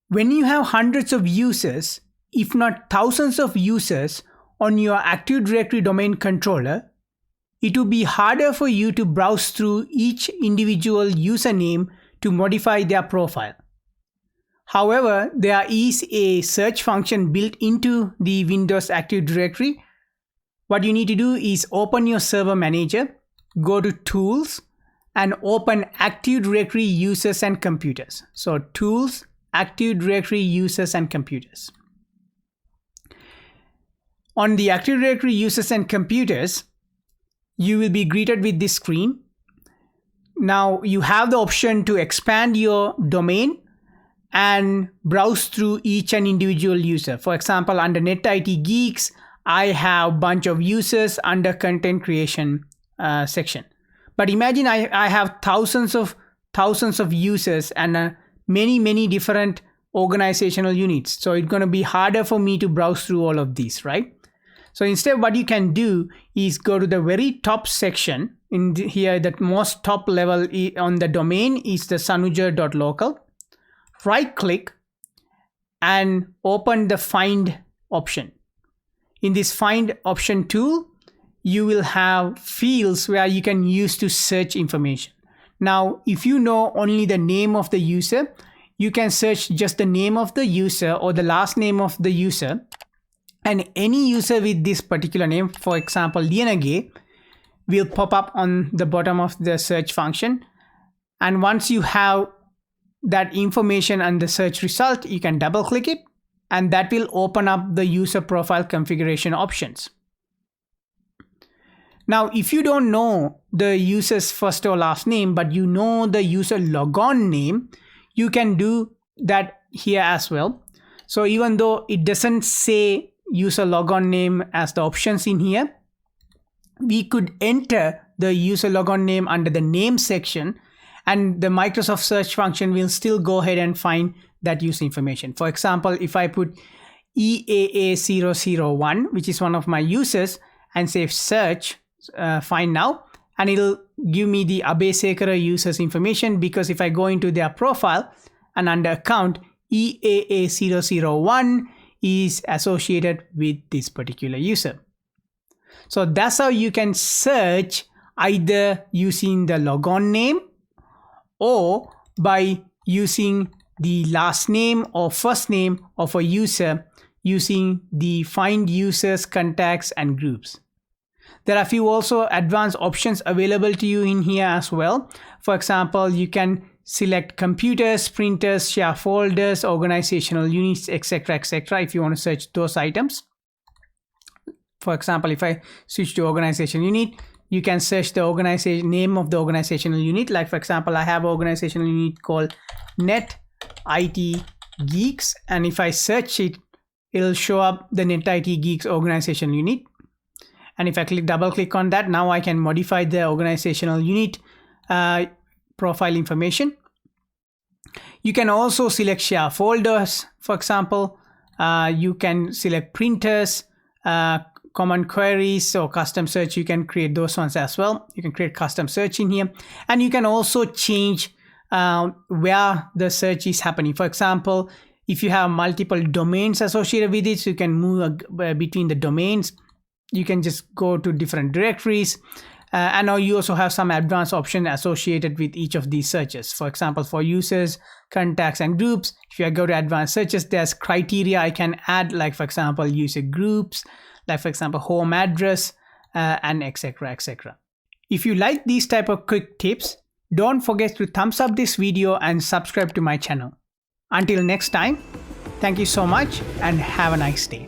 When you have hundreds of users, if not thousands of users on your Active Directory domain controller, it will be harder for you to browse through each individual username to modify their profile. However, there is a search function built into the Windows Active Directory. What you need to do is open your server manager, go to Tools, and open Active Directory Users and Computers. So Tools, Active Directory Users and Computers. On the Active Directory Users and Computers, you will be greeted with this screen. Now you have the option to expand your domain and browse through each and individual user. For example, under Net IT Geeks, I have a bunch of users under content creation section. But imagine I have thousands of users and many different organizational units. So it's going to be harder for me to browse through all of these, right? So instead, what you can do is go to the very top section. In here, the most top level on the domain is the sanuja.local. Right click and open the Find option. In this Find option tool, you will have fields where you can use to search information. Now, if you know only the name of the user, you can search just the name of the user or the last name of the user. And any user with this particular name, for example, Lianage, will pop up on the bottom of the search function. And once you have that information and the search result, you can double click it and that will open up the user profile configuration options. Now, if you don't know the user's first or last name, but you know the user logon name, you can do that here as well. So even though it doesn't say user logon name as the options in here, we could enter the user logon name under the name section and the Microsoft search function will still go ahead and find that user information. For example, if I put EAA001, which is one of my users, and say search, find now, and it'll give me the Abesekara users information, because if I go into their profile and under account, EAA001 is associated with this particular user. So that's how you can search either using the logon name or by using the last name or first name of a user using the Find Users, Contacts and Groups. There are a few also advanced options available to you in here as well. For example, you can select computers, printers, share folders, organizational units, etc. if you want to search those items. For example, if I switch to organization unit, you can search the organization name of the organizational unit. Like for example, I have an organizational unit called Net IT Geeks, and if I search it, it'll show up the Net IT Geeks organizational unit. And if I double click on that, now I can modify the organizational unit profile information. You can also select share folders. For example, you can select printers, common queries or custom search. You can create those ones as well. You can create custom search in here, and you can also change where the search is happening. For example, if you have multiple domains associated with it, so you can move between the domains. You can just go to different directories. And now you also have some advanced options associated with each of these searches. For example, for users, contacts and groups, if you go to advanced searches, there's criteria I can add, like for example, user groups, like for example, home address, and etc. If you like these type of quick tips, don't forget to thumbs up this video and subscribe to my channel. Until next time, thank you so much and have a nice day.